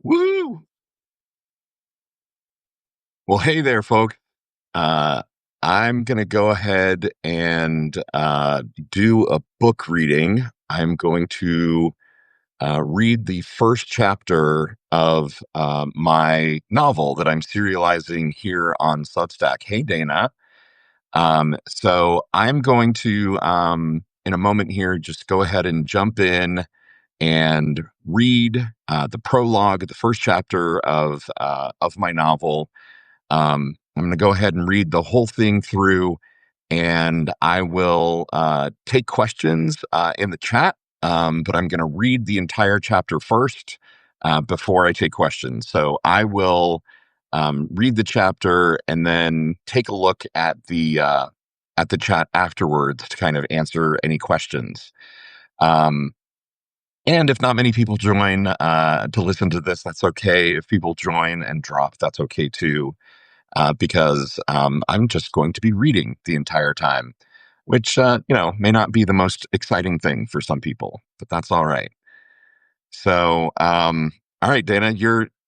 Woo! Well, hey there, folks. Uh, I'm going to go ahead and do a book reading. I'm going to read the first chapter of my novel that I'm serializing here on Substack. Hey, Dana. So I'm going to, in a moment here, just go ahead and jump in and read the prologue, the first chapter of my novel. I'm going to go ahead and read the whole thing through, and I will take questions in the chat. But I'm going to read the entire chapter first before I take questions. So I will read the chapter and then take a look at the chat afterwards to kind of answer any questions. And if not many people join to listen to this, that's okay. If people join and drop, that's okay too. Because I'm just going to be reading the entire time, which, may not be the most exciting thing for some people, but that's all right. So, all right, Dana,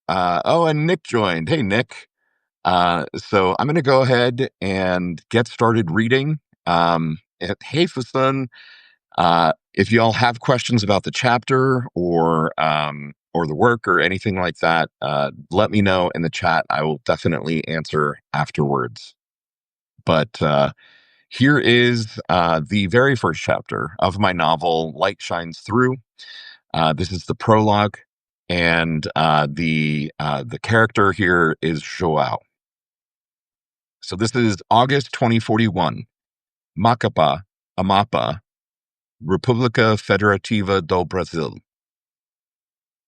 and Nick joined. Hey, Nick. So I'm going to go ahead and get started reading. Hey, Fasun, if y'all have questions about the chapter or the work or anything like that, let me know in the chat. I will definitely answer afterwards. But here is the very first chapter of my novel, Light Shines Through. This is the prologue, and the character here is João. So this is August 2041, Macapá, Amapa, República Federativa do Brasil.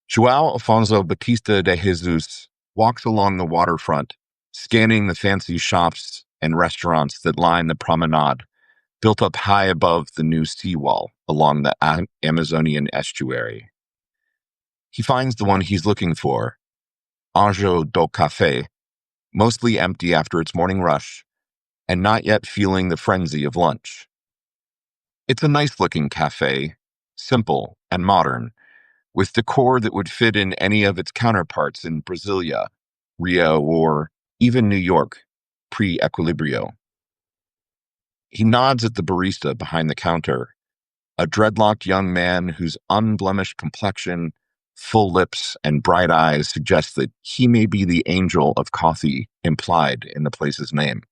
João Afonso Batista de Jesus walks along the waterfront, scanning the fancy shops and restaurants that line the promenade, built up high above the new seawall along the Amazonian estuary. He finds the one he's looking for, Anjo do Café, mostly empty after its morning rush, and not yet feeling the frenzy of lunch. It's a nice-looking cafe, simple and modern, with decor that would fit in any of its counterparts in Brasilia, Rio, or even New York, pre-Equilibrio. He nods at the barista behind the counter, a dreadlocked young man whose unblemished complexion, full lips, and bright eyes suggest that he may be the angel of coffee implied in the place's name.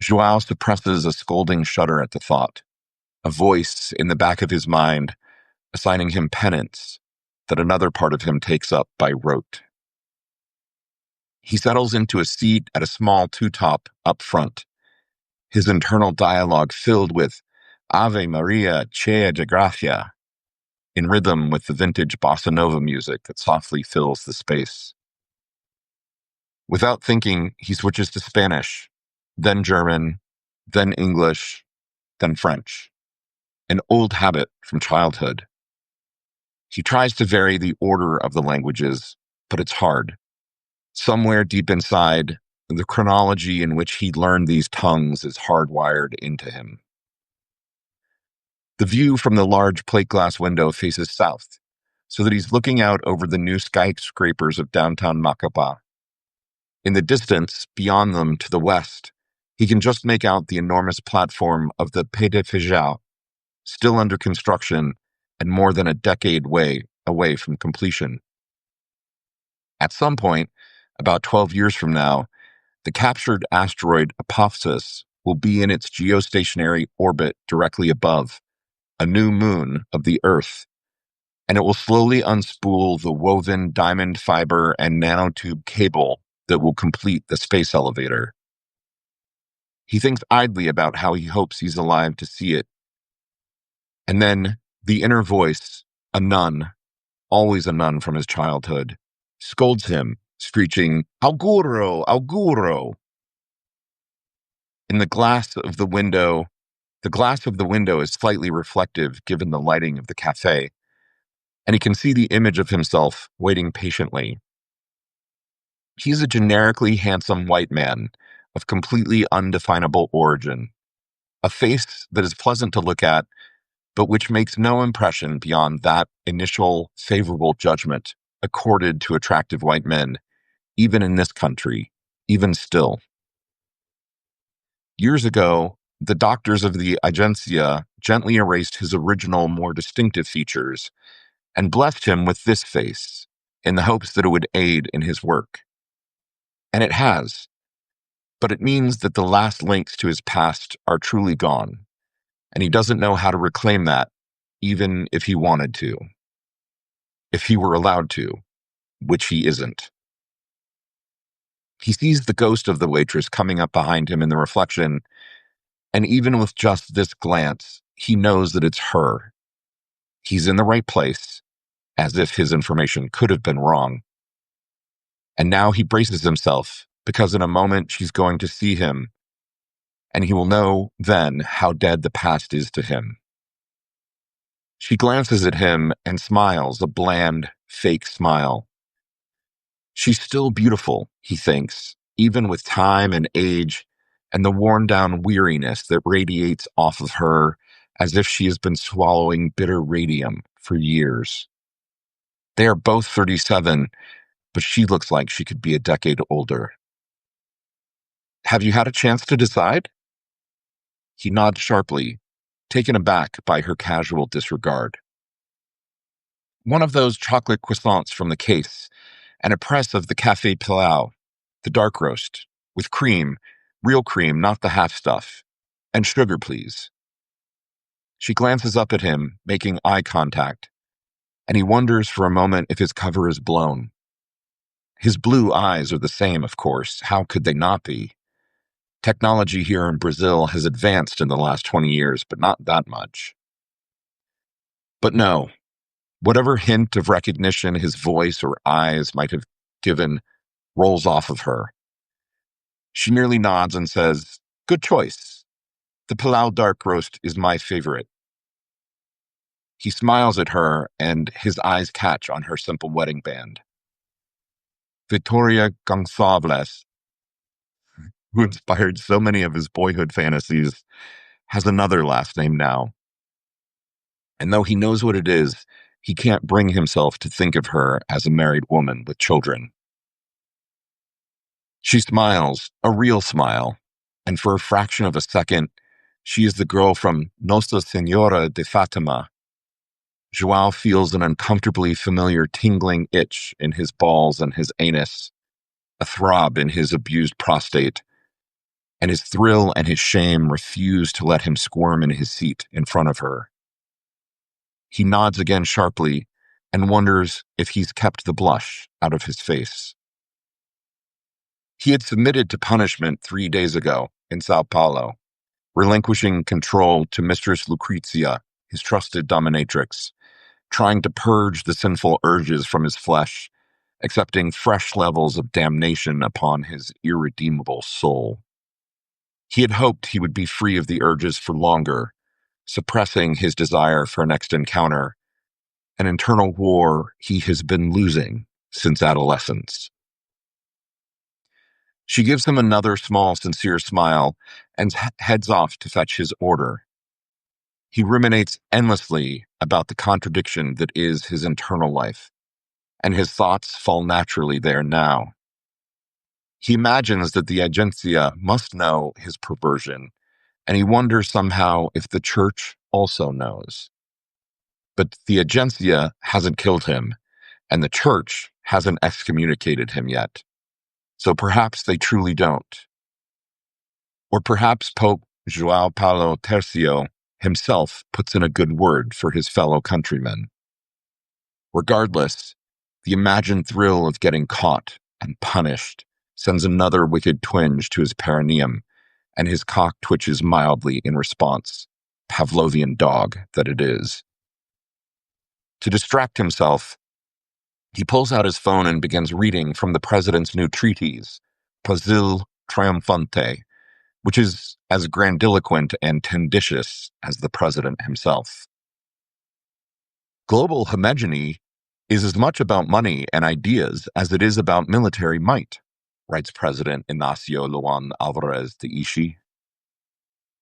João suppresses a scolding shudder at the thought, a voice in the back of his mind assigning him penance that another part of him takes up by rote. He settles into a seat at a small two-top up front, his internal dialogue filled with Ave Maria cheia de gracia, in rhythm with the vintage bossa nova music that softly fills the space. Without thinking, he switches to Spanish, then German, then English, then French, an old habit from childhood. He tries to vary the order of the languages, but it's hard. Somewhere deep inside, the chronology in which he learned these tongues is hardwired into him. The view from the large plate glass window faces south, so that he's looking out over the new skyscrapers of downtown Macapá. In the distance, beyond them to the west, he can just make out the enormous platform of the Pé de Feijão, still under construction and more than a decade away from completion. At some point, about 12 years from now, the captured asteroid Apophis will be in its geostationary orbit directly above, a new moon of the Earth, and it will slowly unspool the woven diamond fiber and nanotube cable that will complete the space elevator. He thinks idly about how he hopes he's alive to see it. And then the inner voice, a nun, always a nun from his childhood, scolds him, screeching, "Auguro, auguro!" In the glass of the window is slightly reflective given the lighting of the cafe, and he can see the image of himself waiting patiently. He's a generically handsome white man of completely undefinable origin, a face that is pleasant to look at, but which makes no impression beyond that initial favorable judgment accorded to attractive white men, even in this country, even still. Years ago, the doctors of the Agencia gently erased his original, more distinctive features and blessed him with this face in the hopes that it would aid in his work. And it has, but it means that the last links to his past are truly gone, and he doesn't know how to reclaim that, even if he wanted to. If he were allowed to, which he isn't. He sees the ghost of the waitress coming up behind him in the reflection, and even with just this glance, he knows that it's her. He's in the right place, as if his information could have been wrong. And now he braces himself, because in a moment she's going to see him, and he will know then how dead the past is to him. She glances at him and smiles, a bland, fake smile. She's still beautiful, he thinks, even with time and age and the worn-down weariness that radiates off of her as if she has been swallowing bitter radium for years. They are both 37, but she looks like she could be a decade older. Have you had a chance to decide? He nods sharply, taken aback by her casual disregard. One of those chocolate croissants from the case, and a press of the Café Pilau, the dark roast, with cream, real cream, not the half stuff, and sugar, please. She glances up at him, making eye contact, and he wonders for a moment if his cover is blown. His blue eyes are the same, of course. How could they not be? Technology here in Brazil has advanced in the last 20 years, but not that much. But no, whatever hint of recognition his voice or eyes might have given rolls off of her. She merely nods and says, "Good choice. The Pilau dark roast is my favorite." He smiles at her, and his eyes catch on her simple wedding band. Victoria Gonçalves, who inspired so many of his boyhood fantasies, has another last name now. And though he knows what it is, he can't bring himself to think of her as a married woman with children. She smiles, a real smile, and for a fraction of a second, she is the girl from Nossa Senhora de Fatima. João feels an uncomfortably familiar tingling itch in his balls and his anus, a throb in his abused prostate, and his thrill and his shame refuse to let him squirm in his seat in front of her. He nods again sharply and wonders if he's kept the blush out of his face. He had submitted to punishment 3 days ago in Sao Paulo, relinquishing control to Mistress Lucrezia, his trusted dominatrix, trying to purge the sinful urges from his flesh, accepting fresh levels of damnation upon his irredeemable soul. He had hoped he would be free of the urges for longer, suppressing his desire for a next encounter, an internal war he has been losing since adolescence. She gives him another small, sincere smile and heads off to fetch his order. He ruminates endlessly about the contradiction that is his internal life, and his thoughts fall naturally there now. He imagines that the Agencia must know his perversion, and he wonders somehow if the church also knows. But the Agencia hasn't killed him, and the church hasn't excommunicated him yet. So perhaps they truly don't. Or perhaps Pope João Paulo III himself puts in a good word for his fellow countrymen. Regardless, the imagined thrill of getting caught and punished sends another wicked twinge to his perineum, and his cock twitches mildly in response, Pavlovian dog that it is. To distract himself, he pulls out his phone and begins reading from the president's new treatise, Prasil Triumphante, which is as grandiloquent and tenditious as the president himself. Global hegemony is as much about money and ideas as it is about military might, writes President Inácio Luan Alvarez de Ixi.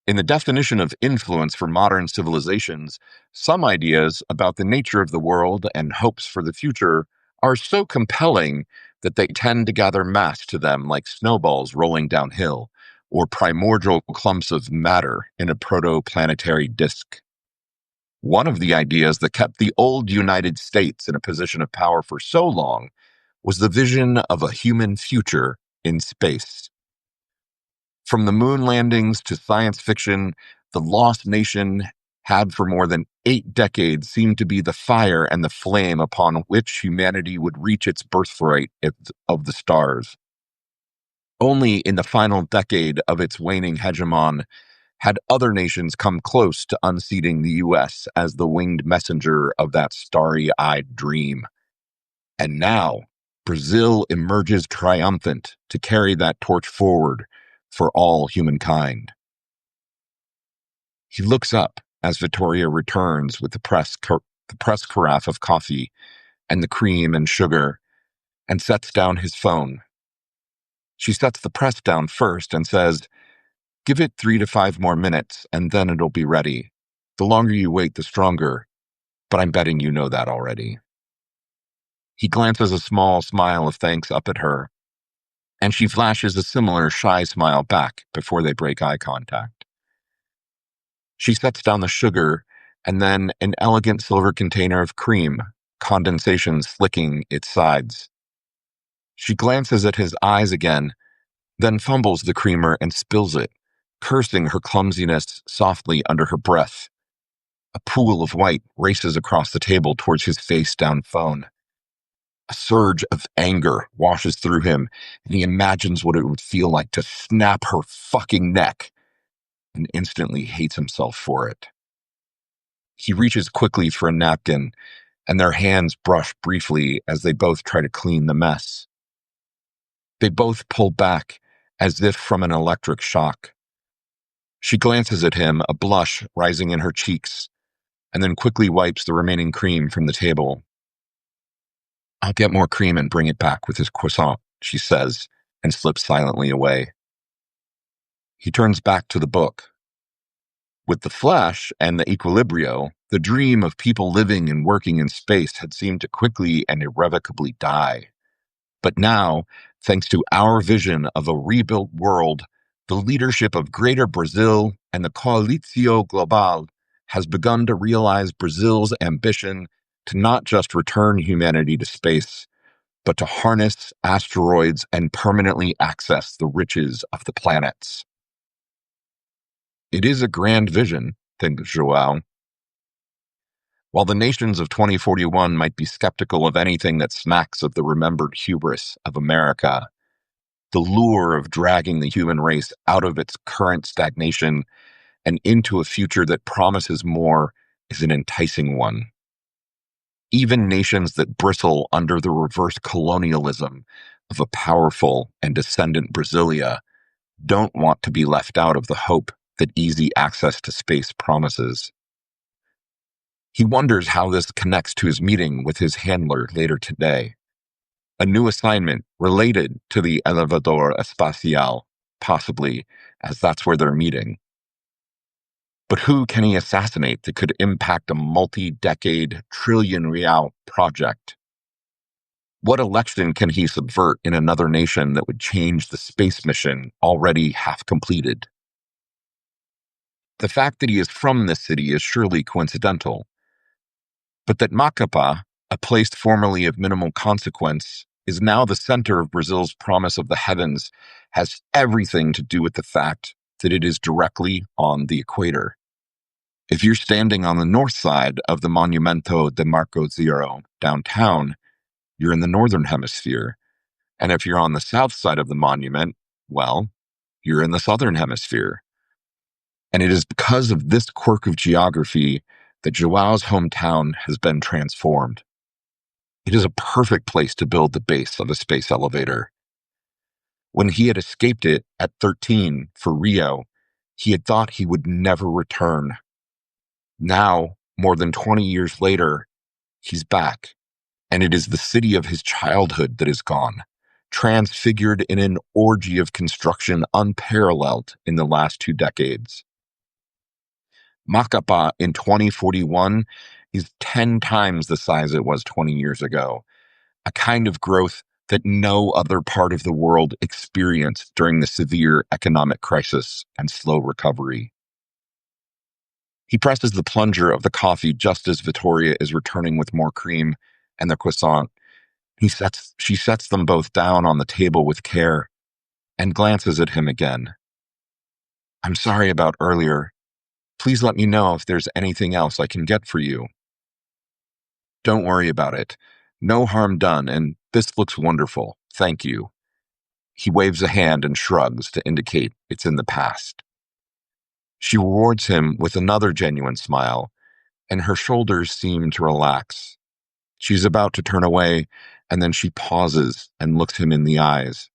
In the definition of influence for modern civilizations, some ideas about the nature of the world and hopes for the future are so compelling that they tend to gather mass to them like snowballs rolling downhill, or primordial clumps of matter in a protoplanetary disk. One of the ideas that kept the old United States in a position of power for so long was the vision of a human future in space. From the moon landings to science fiction, the Lost Nation had for more than 8 decades seemed to be the fire and the flame upon which humanity would reach its birthright of the stars. Only in the final decade of its waning hegemon had other nations come close to unseating the U.S. as the winged messenger of that starry-eyed dream. And now, Brazil emerges triumphant to carry that torch forward for all humankind. He looks up as Vittoria returns with the press carafe of coffee and the cream and sugar, and sets down his phone. She sets the press down first and says, "Give it 3 to 5 more minutes, and then it'll be ready. The longer you wait, the stronger, but I'm betting you know that already." He glances a small smile of thanks up at her, and she flashes a similar shy smile back before they break eye contact. She sets down the sugar and then an elegant silver container of cream, condensation slicking its sides. She glances at his eyes again, then fumbles the creamer and spills it, cursing her clumsiness softly under her breath. A pool of white races across the table towards his face-down phone. A surge of anger washes through him, and he imagines what it would feel like to snap her fucking neck, and instantly hates himself for it. He reaches quickly for a napkin, and their hands brush briefly as they both try to clean the mess. They both pull back, as if from an electric shock. She glances at him, a blush rising in her cheeks, and then quickly wipes the remaining cream from the table. "I'll get more cream and bring it back with his croissant," she says, and slips silently away. He turns back to the book. With the Flash and the Equilibrio, the dream of people living and working in space had seemed to quickly and irrevocably die. But now, thanks to our vision of a rebuilt world, the leadership of Greater Brazil and the Coalizio Global has begun to realize Brazil's ambition to not just return humanity to space, but to harness asteroids and permanently access the riches of the planets. It is a grand vision, thinks João. While the nations of 2041 might be skeptical of anything that smacks of the remembered hubris of America, the lure of dragging the human race out of its current stagnation and into a future that promises more is an enticing one. Even nations that bristle under the reverse colonialism of a powerful and descendant Brasilia don't want to be left out of the hope that easy access to space promises. He wonders how this connects to his meeting with his handler later today. A new assignment related to the Elevador Espacial, possibly, as that's where they're meeting. But who can he assassinate that could impact a multi-decade trillion real project? What election can he subvert in another nation that would change the space mission already half completed? The fact that he is from this city is surely coincidental, but that Macapá, a place formerly of minimal consequence, is now the center of Brazil's promise of the heavens has everything to do with the fact that it is directly on the equator. If you're standing on the north side of the Monumento de Marco Zero downtown, you're in the northern hemisphere. And if you're on the south side of the monument, well, you're in the southern hemisphere. And it is because of this quirk of geography that Joao's hometown has been transformed. It is a perfect place to build the base of a space elevator. When he had escaped it at 13 for Rio, he had thought he would never return. Now, more than 20 years later, he's back, and it is the city of his childhood that is gone, transfigured in an orgy of construction unparalleled in the last 2 decades. Macapá in 2041 is 10 times the size it was 20 years ago, a kind of growth that no other part of the world experienced during the severe economic crisis and slow recovery. He presses the plunger of the coffee just as Vittoria is returning with more cream and the croissant. She sets them both down on the table with care and glances at him again. "I'm sorry about earlier. Please let me know if there's anything else I can get for you." "Don't worry about it. No harm done, and this looks wonderful. Thank you." He waves a hand and shrugs to indicate it's in the past. She rewards him with another genuine smile, and her shoulders seem to relax. She's about to turn away, and then she pauses and looks him in the eyes.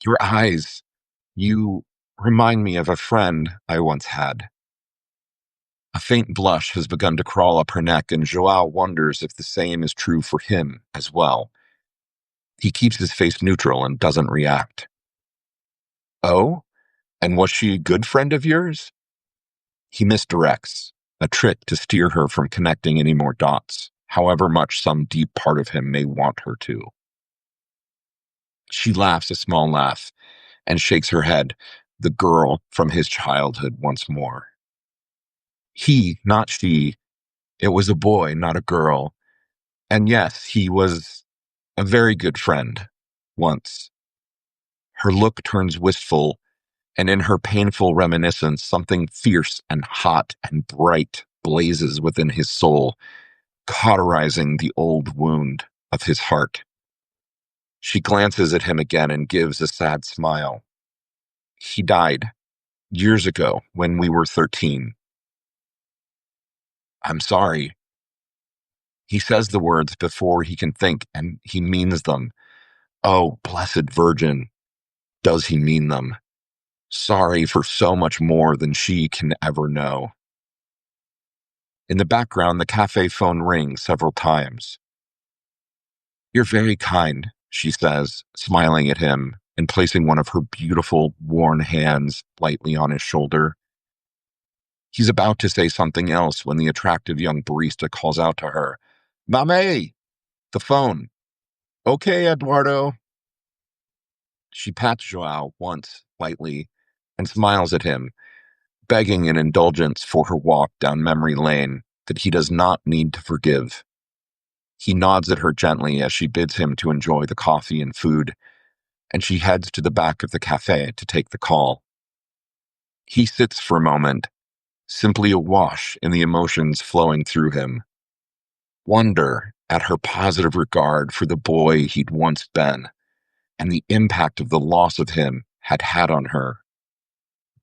"Your eyes, you remind me of a friend I once had." A faint blush has begun to crawl up her neck, and João wonders if the same is true for him as well. He keeps his face neutral and doesn't react. "Oh? And was she a good friend of yours?" He misdirects, a trick to steer her from connecting any more dots, however much some deep part of him may want her to. She laughs a small laugh and shakes her head, the girl from his childhood once more. He, not she. It was a boy, not a girl. And yes, he was a very good friend, once. Her look turns wistful, and in her painful reminiscence, something fierce and hot and bright blazes within his soul, cauterizing the old wound of his heart. She glances at him again and gives a sad smile. "He died years ago when we were 13. "I'm sorry." He says the words before he can think, and he means them. Oh, blessed Virgin, does he mean them? Sorry for so much more than she can ever know. In the background, the cafe phone rings several times. "You're very kind," she says, smiling at him and placing one of her beautiful, worn hands lightly on his shoulder. He's about to say something else when the attractive young barista calls out to her, "Mame!" The phone. "Okay, Eduardo." She pats João once, lightly, and smiles at him, begging an indulgence for her walk down memory lane that he does not need to forgive. He nods at her gently as she bids him to enjoy the coffee and food, and she heads to the back of the cafe to take the call. He sits for a moment, simply awash in the emotions flowing through him. Wonder at her positive regard for the boy he'd once been, and the impact of the loss of him had had on her.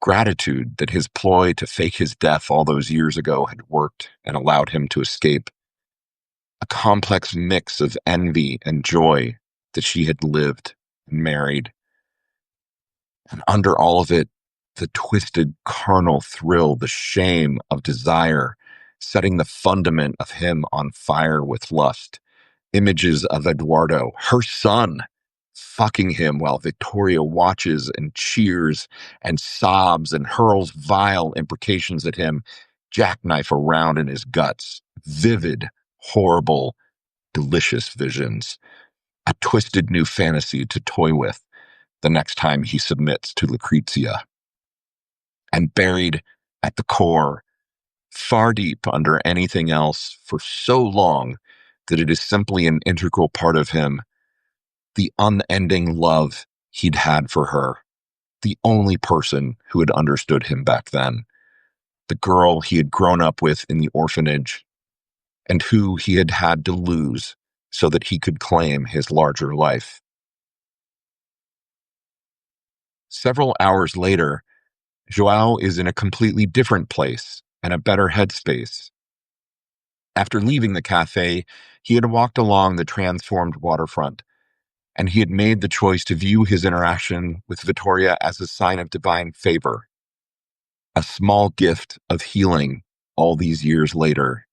Gratitude that his ploy to fake his death all those years ago had worked and allowed him to escape. A complex mix of envy and joy that she had lived and married. And under all of it, the twisted carnal thrill, the shame of desire, setting the fundament of him on fire with lust. Images of Eduardo, her son, fucking him while Victoria watches and cheers and sobs and hurls vile imprecations at him, jackknife around in his guts. Vivid, horrible, delicious visions. A twisted new fantasy to toy with the next time he submits to Lucrezia. And buried at the core, far deep under anything else for so long that it is simply an integral part of him, the unending love he'd had for her, the only person who had understood him back then, the girl he had grown up with in the orphanage, and who he had had to lose so that he could claim his larger life. Several hours later, João is in a completely different place and a better headspace. After leaving the cafe, he had walked along the transformed waterfront, and he had made the choice to view his interaction with Vittoria as a sign of divine favor, a small gift of healing all these years later.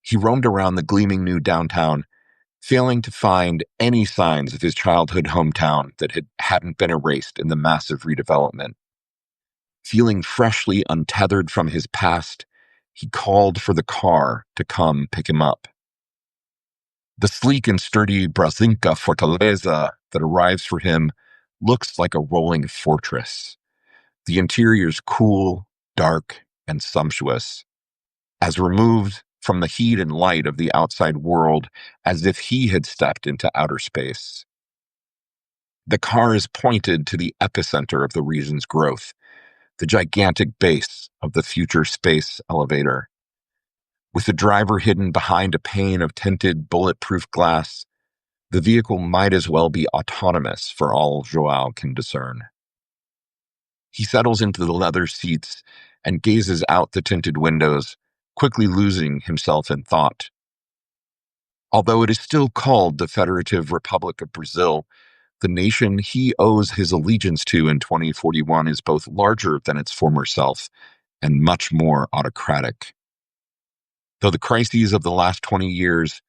He roamed around the gleaming new downtown, failing to find any signs of his childhood hometown that hadn't been erased in the massive redevelopment. Feeling freshly untethered from his past, he called for the car to come pick him up. The sleek and sturdy Brasinca Fortaleza that arrives for him looks like a rolling fortress. The interior is cool, dark, and sumptuous, as removed from the heat and light of the outside world as if he had stepped into outer space. The car is pointed to the epicenter of the region's growth, the gigantic base of the future space elevator. With the driver hidden behind a pane of tinted, bulletproof glass, the vehicle might as well be autonomous for all João can discern. He settles into the leather seats and gazes out the tinted windows, quickly losing himself in thought. Although it is still called the Federative Republic of Brazil, the nation he owes his allegiance to in 2041 is both larger than its former self and much more autocratic. Though the crises of the last 20 years,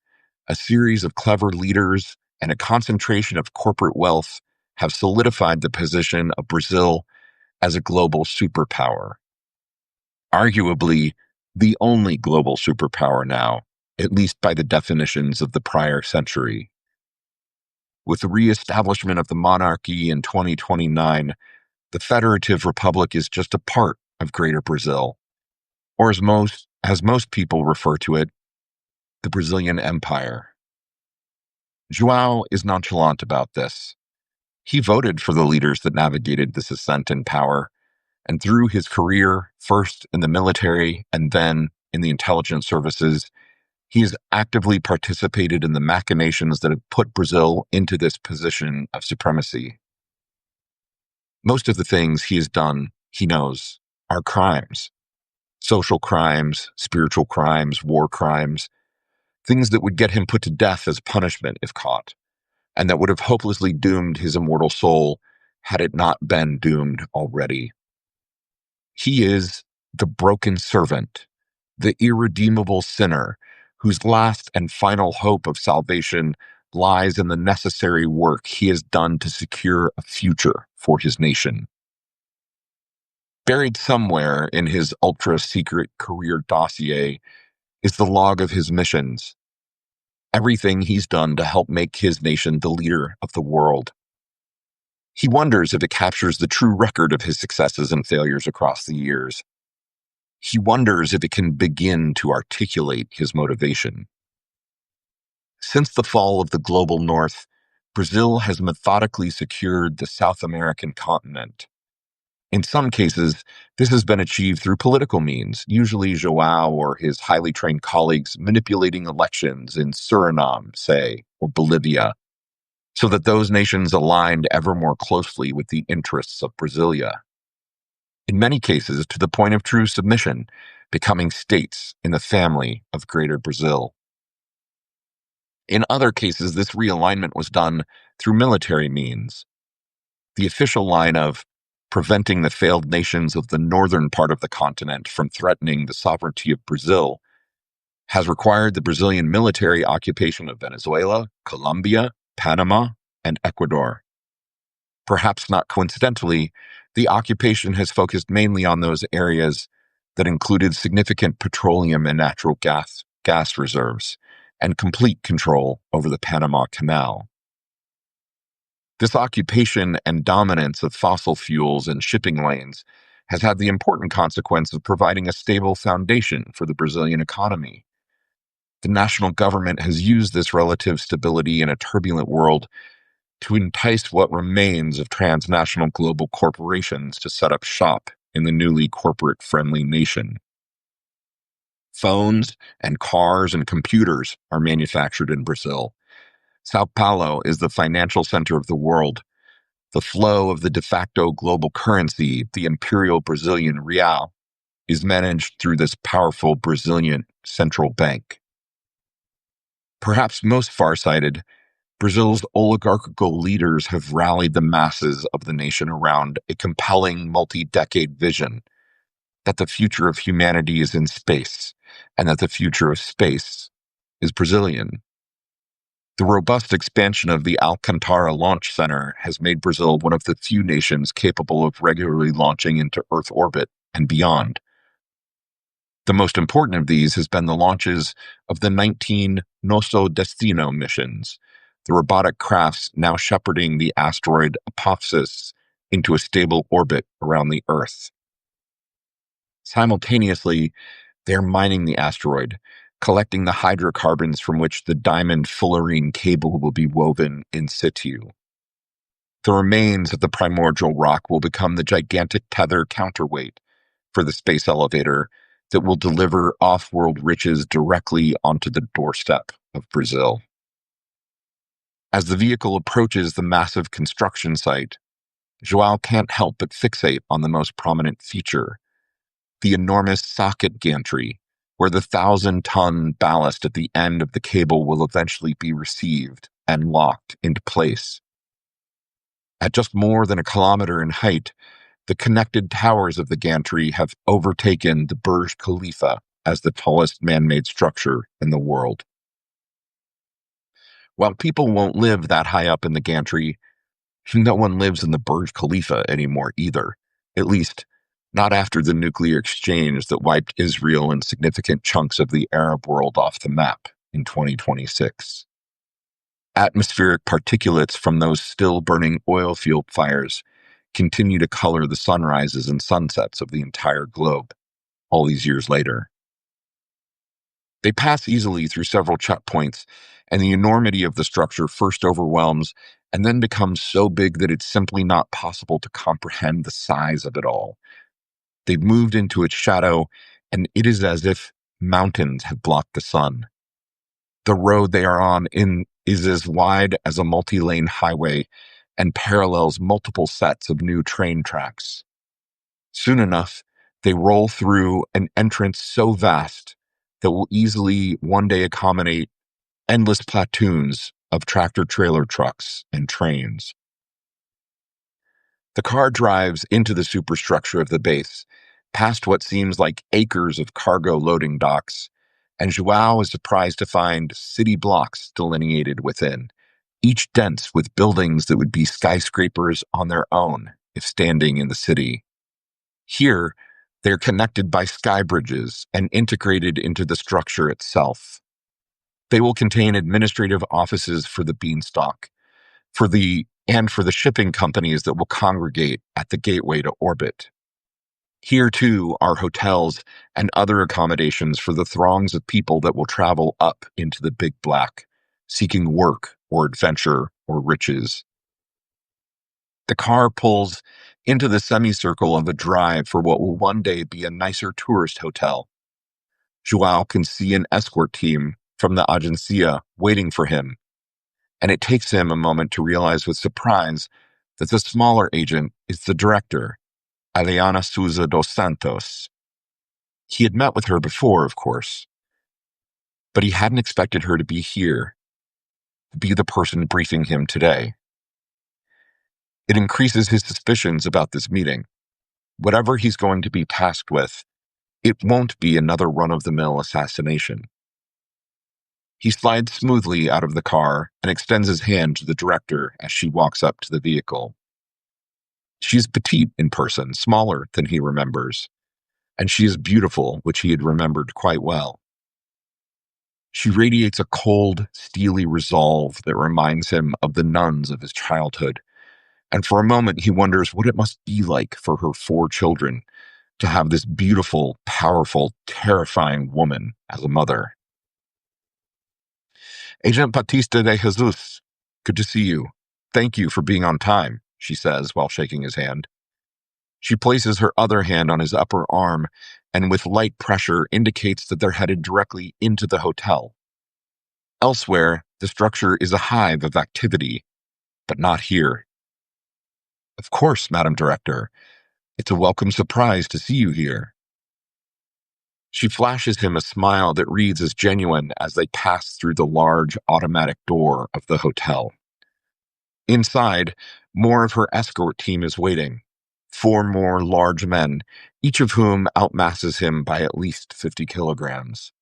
a series of clever leaders, and a concentration of corporate wealth have solidified the position of Brazil as a global superpower. Arguably, the only global superpower now, at least by the definitions of the prior century. With the reestablishment of the monarchy in 2029, the Federative Republic is just a part of Greater Brazil, or as most people refer to it, the Brazilian Empire. João is nonchalant about this. He voted for the leaders that navigated this ascent in power, and through his career, first in the military and then in the intelligence services, he has actively participated in the machinations that have put Brazil into this position of supremacy. Most of the things he has done, he knows, are crimes. Social crimes, spiritual crimes, war crimes, things that would get him put to death as punishment if caught, and that would have hopelessly doomed his immortal soul had it not been doomed already. He is the broken servant, the irredeemable sinner, whose last and final hope of salvation lies in the necessary work he has done to secure a future for his nation. Buried somewhere in his ultra-secret career dossier is the log of his missions, everything he's done to help make his nation the leader of the world. He wonders if it captures the true record of his successes and failures across the years. He wonders if it can begin to articulate his motivation. Since the fall of the global north, Brazil has methodically secured the South American continent. In some cases, this has been achieved through political means, usually João or his highly trained colleagues manipulating elections in Suriname, say, or Bolivia, so that those nations aligned ever more closely with the interests of Brasilia. In many cases, to the point of true submission, becoming states in the family of Greater Brazil. In other cases, this realignment was done through military means. The official line of preventing the failed nations of the northern part of the continent from threatening the sovereignty of Brazil has required the Brazilian military occupation of Venezuela, Colombia, Panama, and Ecuador. Perhaps not coincidentally, the occupation has focused mainly on those areas that included significant petroleum and natural gas reserves and complete control over the Panama Canal. This occupation and dominance of fossil fuels and shipping lanes has had the important consequence of providing a stable foundation for the Brazilian economy. The national government has used this relative stability in a turbulent world to entice what remains of transnational global corporations to set up shop in the newly corporate-friendly nation. Phones and cars and computers are manufactured in Brazil. Sao Paulo is the financial center of the world. The flow of the de facto global currency, the imperial Brazilian real, is managed through this powerful Brazilian central bank. Perhaps most farsighted, Brazil's oligarchical leaders have rallied the masses of the nation around a compelling multi-decade vision that the future of humanity is in space, and that the future of space is Brazilian. The robust expansion of the Alcantara Launch Center has made Brazil one of the few nations capable of regularly launching into Earth orbit and beyond. The most important of these has been the launches of the 19 Nosso Destino missions, the robotic crafts now shepherding the asteroid Apophis into a stable orbit around the Earth. Simultaneously, they're mining the asteroid, collecting the hydrocarbons from which the diamond fullerene cable will be woven in situ. The remains of the primordial rock will become the gigantic tether counterweight for the space elevator that will deliver off-world riches directly onto the doorstep of Brazil. As the vehicle approaches the massive construction site, João can't help but fixate on the most prominent feature, the enormous socket gantry, where the 1,000-ton ballast at the end of the cable will eventually be received and locked into place. At just more than a kilometer in height, the connected towers of the gantry have overtaken the Burj Khalifa as the tallest man-made structure in the world. While people won't live that high up in the gantry, no one lives in the Burj Khalifa anymore either, at least not after the nuclear exchange that wiped Israel and significant chunks of the Arab world off the map in 2026. Atmospheric particulates from those still burning oil field fires continue to color the sunrises and sunsets of the entire globe all these years later. They pass easily through several checkpoints, and the enormity of the structure first overwhelms and then becomes so big that it's simply not possible to comprehend the size of it all. They've moved into its shadow, and it is as if mountains have blocked the sun. The road they are on is as wide as a multi-lane highway and parallels multiple sets of new train tracks. Soon enough, they roll through an entrance so vast that will easily one day accommodate endless platoons of tractor-trailer trucks and trains. The car drives into the superstructure of the base, past what seems like acres of cargo loading docks, and João is surprised to find city blocks delineated within, each dense with buildings that would be skyscrapers on their own if standing in the city. Here, they're connected by sky bridges and integrated into the structure itself. They will contain administrative offices for the Beanstalk, for the shipping companies that will congregate at the gateway to orbit. Here, too, are hotels and other accommodations for the throngs of people that will travel up into the big black, seeking work or adventure or riches. The car pulls into the semicircle of a drive for what will one day be a nicer tourist hotel. João can see an escort team from the agencia waiting for him, and it takes him a moment to realize with surprise that the smaller agent is the director, Eliana Souza dos Santos. He had met with her before, of course, but he hadn't expected her to be here, to be the person briefing him today. It increases his suspicions about this meeting. Whatever he's going to be tasked with, it won't be another run-of-the-mill assassination. He slides smoothly out of the car and extends his hand to the director as she walks up to the vehicle. She's petite in person, smaller than he remembers, and she is beautiful, which he had remembered quite well. She radiates a cold, steely resolve that reminds him of the nuns of his childhood, and for a moment he wonders what it must be like for her 4 children to have this beautiful, powerful, terrifying woman as a mother. Agent Batista de Jesus, good to see you. Thank you for being on time, she says while shaking his hand. She places her other hand on his upper arm and with light pressure indicates that they're headed directly into the hotel. Elsewhere, the structure is a hive of activity, but not here. Of course, Madam Director. It's a welcome surprise to see you here. She flashes him a smile that reads as genuine as they pass through the large automatic door of the hotel. Inside, more of her escort team is waiting. 4 more large men, each of whom outmasses him by at least 50 kilograms.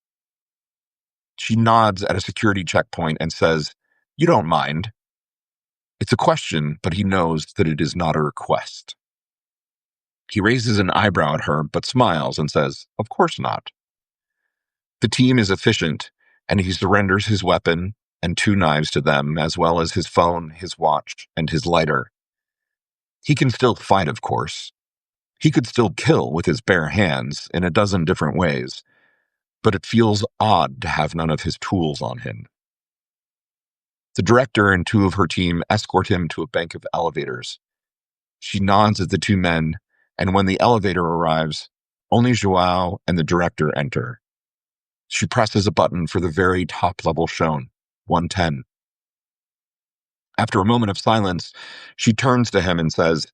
She nods at a security checkpoint and says, "You don't mind." It's a question, but he knows that it is not a request. He raises an eyebrow at her, but smiles and says, "Of course not." The team is efficient, and he surrenders his weapon and 2 knives to them, as well as his phone, his watch, and his lighter. He can still fight, of course. He could still kill with his bare hands in a dozen different ways, but it feels odd to have none of his tools on him. The director and 2 of her team escort him to a bank of elevators. She nods at the 2 men, and when the elevator arrives, only João and the director enter. She presses a button for the very top level shown, 110. After a moment of silence, she turns to him and says,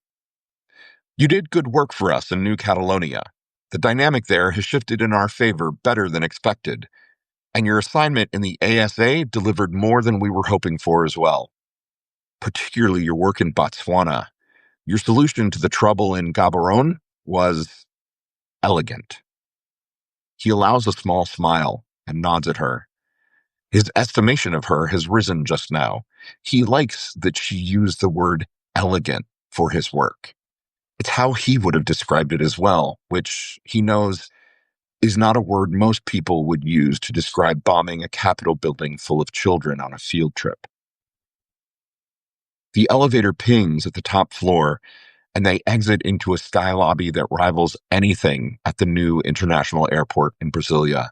"You did good work for us in New Catalonia. The dynamic there has shifted in our favor better than expected, and your assignment in the ASA delivered more than we were hoping for as well. Particularly your work in Botswana. Your solution to the trouble in Gaborone was elegant." He allows a small smile and nods at her. His estimation of her has risen just now. He likes that she used the word elegant for his work. It's how he would have described it as well, which he knows is not a word most people would use to describe bombing a Capitol building full of children on a field trip. The elevator pings at the top floor, and they exit into a sky lobby that rivals anything at the new international airport in Brasilia.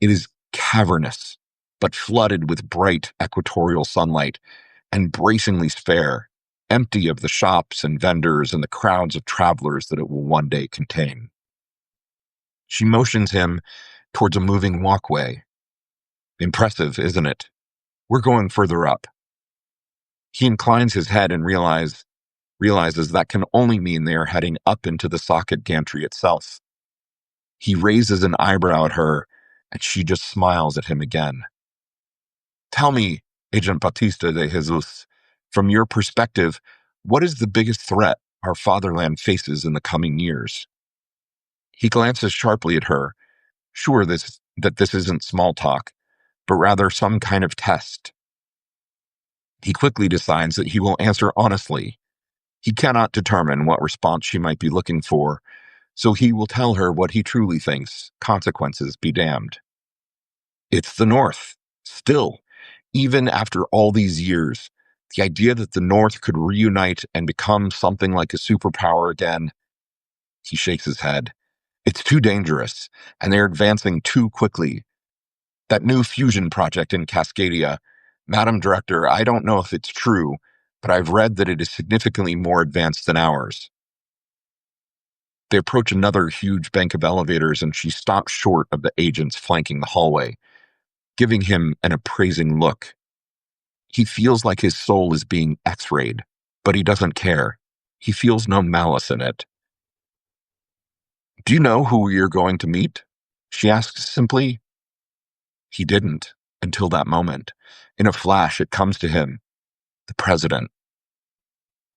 It is cavernous, but flooded with bright equatorial sunlight and bracingly spare, empty of the shops and vendors and the crowds of travelers that it will one day contain. She motions him towards a moving walkway. Impressive, isn't it? We're going further up. He inclines his head and realizes that can only mean they are heading up into the socket gantry itself. He raises an eyebrow at her, and she just smiles at him again. "Tell me, Agent Batista de Jesus, from your perspective, what is the biggest threat our fatherland faces in the coming years?" He glances sharply at her, sure that this isn't small talk, but rather some kind of test. He quickly decides that he will answer honestly. He cannot determine what response she might be looking for, so he will tell her what he truly thinks, consequences be damned. It's the North. Still, even after all these years, the idea that the North could reunite and become something like a superpower again. He shakes his head. It's too dangerous, and they're advancing too quickly. That new fusion project in Cascadia, Madam Director, I don't know if it's true, but I've read that it is significantly more advanced than ours. They approach another huge bank of elevators, and she stops short of the agents flanking the hallway, giving him an appraising look. He feels like his soul is being x-rayed, but he doesn't care. He feels no malice in it. "Do you know who you're going to meet?" she asks simply. He didn't, until that moment. In a flash, it comes to him. The president.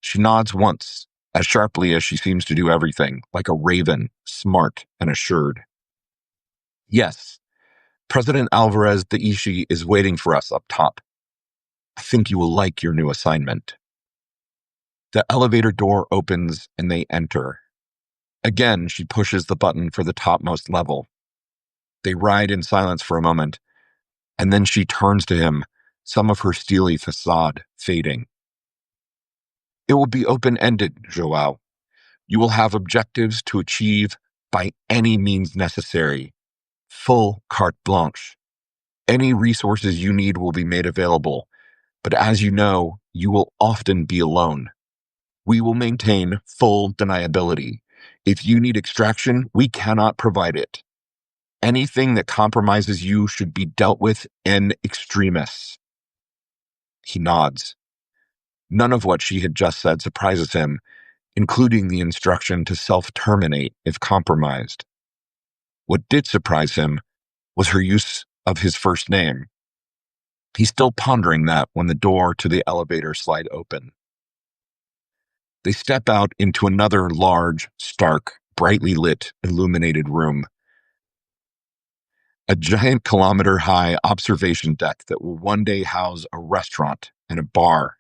She nods once, as sharply as she seems to do everything, like a raven, smart and assured. "Yes, President Alvarez de Ishi is waiting for us up top. I think you will like your new assignment." The elevator door opens and they enter. Again, she pushes the button for the topmost level. They ride in silence for a moment, and then she turns to him, some of her steely facade fading. "It will be open-ended, João. You will have objectives to achieve by any means necessary. Full carte blanche. Any resources you need will be made available, but as you know, you will often be alone. We will maintain full deniability. If you need extraction, we cannot provide it. Anything that compromises you should be dealt with in extremis." He nods. None of what she had just said surprises him, including the instruction to self-terminate if compromised. What did surprise him was her use of his first name. He's still pondering that when the door to the elevator slide open. They step out into another large, stark, brightly lit, illuminated room. A giant kilometer-high observation deck that will one day house a restaurant and a bar.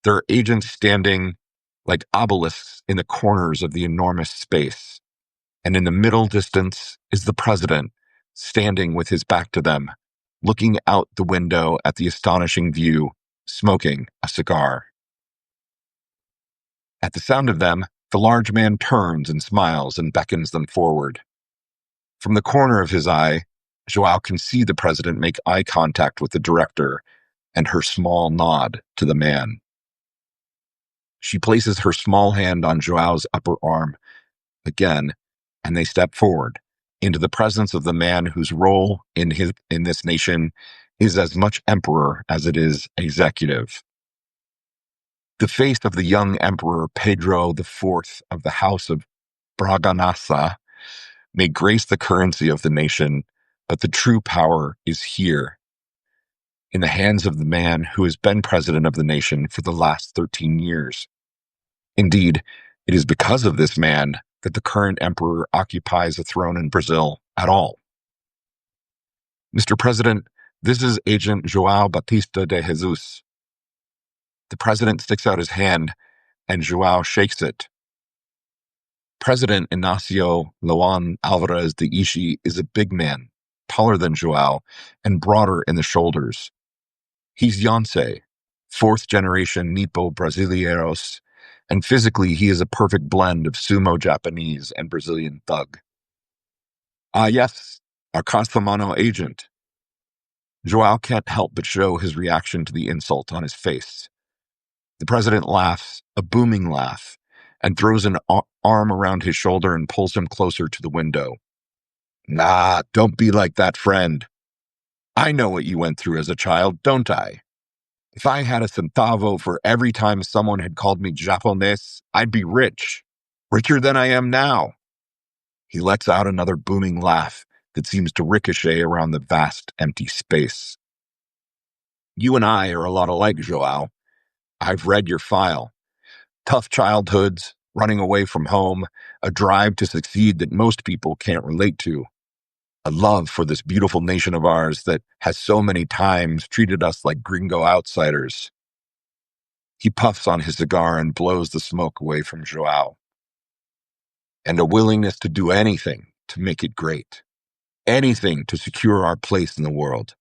There are agents standing like obelisks in the corners of the enormous space. And in the middle distance is the president, standing with his back to them, looking out the window at the astonishing view, smoking a cigar. At the sound of them, the large man turns and smiles and beckons them forward. From the corner of his eye, João can see the president make eye contact with the director and her small nod to the man. She places her small hand on João's upper arm again, and they step forward into the presence of the man whose role in this nation is as much emperor as it is executive. The face of the young emperor Pedro IV of the House of Bragança may grace the currency of the nation, but the true power is here, in the hands of the man who has been president of the nation for the last 13 years. Indeed, it is because of this man that the current emperor occupies a throne in Brazil at all. Mr. President, this is Agent João Batista de Jesus. The president sticks out his hand, and João shakes it. President Inácio Loan Alvarez de Ishi is a big man, taller than João, and broader in the shoulders. He's Yonsei, fourth-generation Nipo Brasileiros, and physically he is a perfect blend of sumo Japanese and Brazilian thug. Ah yes, our Castellano agent. João can't help but show his reaction to the insult on his face. The president laughs, a booming laugh, and throws an arm around his shoulder and pulls him closer to the window. Nah, don't be like that, friend. I know what you went through as a child, don't I? If I had a centavo for every time someone had called me Japonés, I'd be rich. Richer than I am now. He lets out another booming laugh that seems to ricochet around the vast, empty space. You and I are a lot alike, João. I've read your file. Tough childhoods, running away from home, a drive to succeed that most people can't relate to. A love for this beautiful nation of ours that has so many times treated us like gringo outsiders. He puffs on his cigar and blows the smoke away from João. And a willingness to do anything to make it great. Anything to secure our place in the world.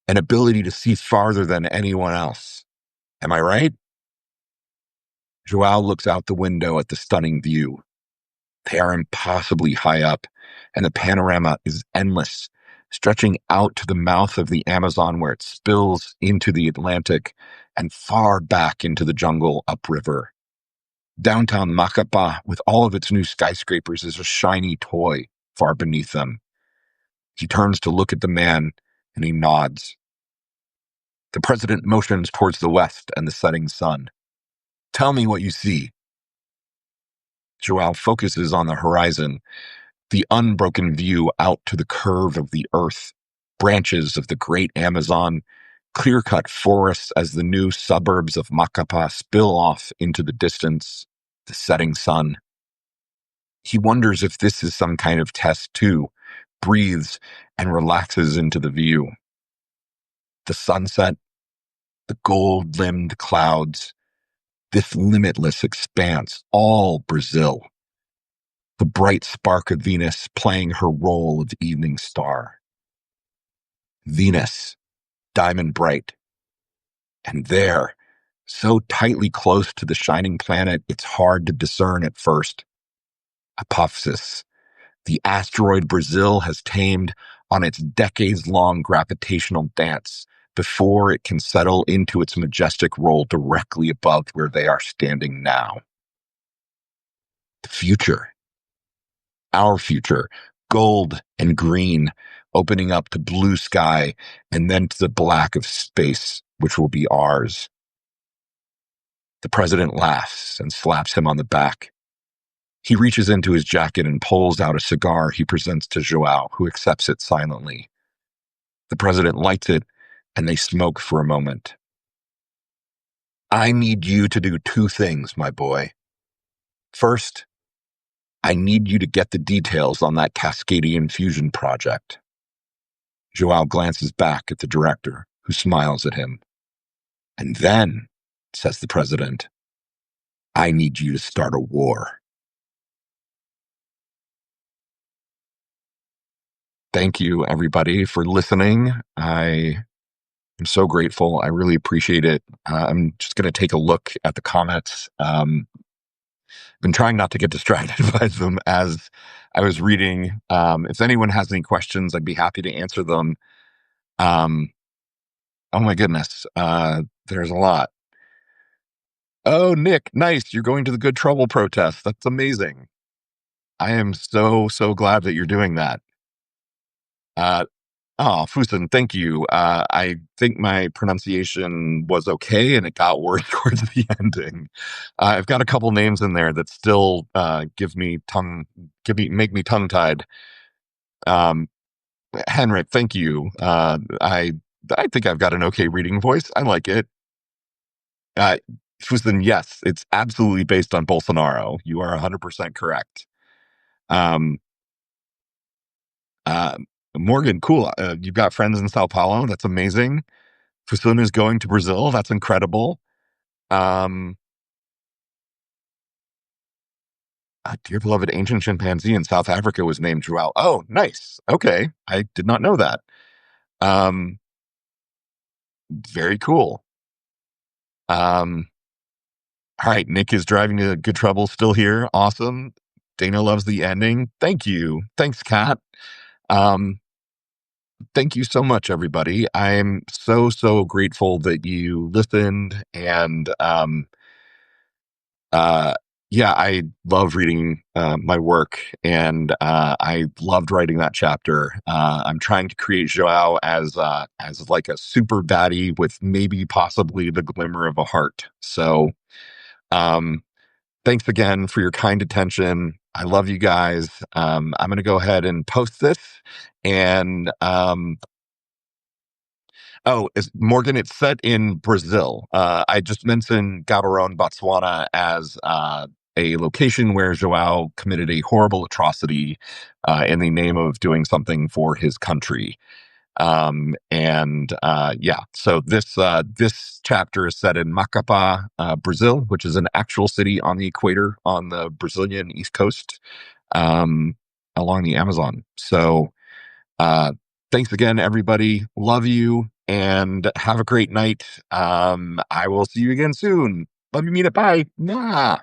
An ability to see farther than anyone else. Am I right? João looks out the window at the stunning view. They are impossibly high up, and the panorama is endless, stretching out to the mouth of the Amazon where it spills into the Atlantic and far back into the jungle upriver. Downtown Macapá, with all of its new skyscrapers, is a shiny toy far beneath them. He turns to look at the man, and he nods. The president motions towards the west and the setting sun. Tell me what you see. João focuses on the horizon, the unbroken view out to the curve of the earth, branches of the great Amazon, clear-cut forests as the new suburbs of Macapá spill off into the distance, the setting sun. He wonders if this is some kind of test too, breathes and relaxes into the view. The sunset, the gold-limbed clouds, this limitless expanse, all Brazil. The bright spark of Venus playing her role of evening star. Venus, diamond bright. And there, so tightly close to the shining planet, it's hard to discern at first. Apophis, the asteroid Brazil has tamed on its decades-long gravitational dance before it can settle into its majestic role directly above where they are standing now. The future. Our future, gold and green, opening up to blue sky and then to the black of space, which will be ours. The president laughs and slaps him on the back. He reaches into his jacket and pulls out a cigar he presents to João, who accepts it silently. The president lights it, and they smoke for a moment. I need you to do two things, my boy. First, I need you to get the details on that Cascadian fusion project. João glances back at the director, who smiles at him. And then, says the president, I need you to start a war. thank you, everybody, for listening. I am so grateful. I really appreciate it. I'm just going to take a look at the comments. Been trying not to get distracted by them as I was reading. If anyone has any questions, I'd be happy to answer them. Um, oh my goodness, there's a lot. Oh, Nick, nice. You're going to the Good Trouble protest. That's amazing. I am so glad that you're doing that. Uh, oh, Fusen, thank you. I think my pronunciation was okay, and it got worse towards the ending. I've got a couple names in there that still make me tongue tied. Um, Henrik, thank you. I think I've got an okay reading voice. I like it. Fusen, yes, it's absolutely based on Bolsonaro. You are 100% correct. Um, uh, Morgan, cool. You've got friends in Sao Paulo. That's amazing. Fusuna is going to Brazil. That's incredible. Um, Dear beloved ancient chimpanzee in South Africa was named João. Oh, nice. Okay. I did not know that. Um, Very cool. Um, all right. Nick is driving to Good Trouble still here. Awesome. Dana loves the ending. Thank you. Thanks, Kat. Um, thank you so much, everybody. I'm so grateful that you listened and uh yeah, I love reading my work, and I loved writing that chapter. I'm trying to create Joao as like a super baddie with maybe possibly the glimmer of a heart. So um thanks again for your kind attention. I love you guys. I'm gonna go ahead and post this, and oh, Morgan, it's set in Brazil. I just mentioned Gaborone, Botswana as a location where João committed a horrible atrocity in the name of doing something for his country. Yeah, so this chapter is set in Macapá, Brazil, which is an actual city on the equator on the Brazilian east coast, um, along the Amazon. So uh, thanks again, everybody. Love you and have a great night. I will see you again soon. Love you, mean it. Bye. Nah.